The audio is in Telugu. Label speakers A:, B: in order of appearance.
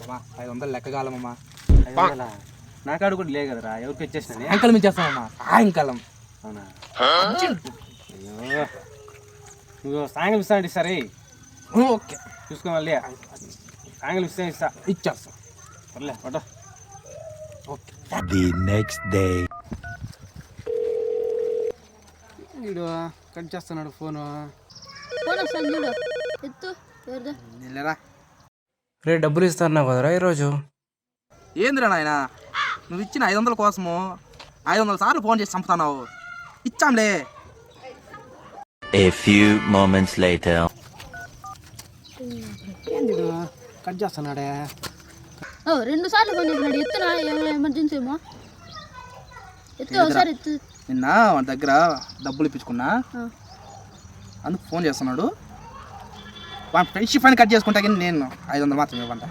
A: 500 లెక్కగాలమ్మా.
B: 500 నా కాడు కూడా లేదు కదరా, ఎవరికి ఇచ్చేసిన
A: సాయంకాలం ఇచ్చేస్తామమ్మా. సాయంకాలం.
B: అవునా? అయ్యో నువ్వు సాయంకాలం ఇస్తా అంటే సరే
A: ఓకే
B: చూసుకోవాలి. సాయంకాలం ఇస్తా
A: ఇచ్చేస్తాం.
B: సర్లే పట్ట.
A: ఓకే.
C: The next day.
B: వీడు కట్ చేస్తున్నాడు ఫోను.
D: చూడు ఎత్తు ఎవరిదో.
B: రే డబ్బులు ఇస్తాను కదరా ఈరోజు.
A: ఏందిరా నాయన, నువ్వు ఇచ్చిన 500 కోసము 500 సార్లు ఫోన్ చేసి చంపుతున్నావు. ఇచ్చాంలే.
C: A few moments later.
B: ఏంది కట్ చేస్తున్నాడే?
D: 2 సార్లు ఫోన్ చేసినాడు. ఎత్తునా, ఏమైనా ఎమర్జెన్సీ ఏమో. ఎత్తు ఒకసారి ఎత్తు.
A: నిన్న వాడి దగ్గర డబ్బులు ఇప్పించుకున్నా, అందుకు ఫోన్ చేస్తున్నాడు. వాడి ఫ్రెండ్షిప్ అని కట్ చేసుకుంటా, కానీ నేను 500 మాత్రం ఇవ్వంట.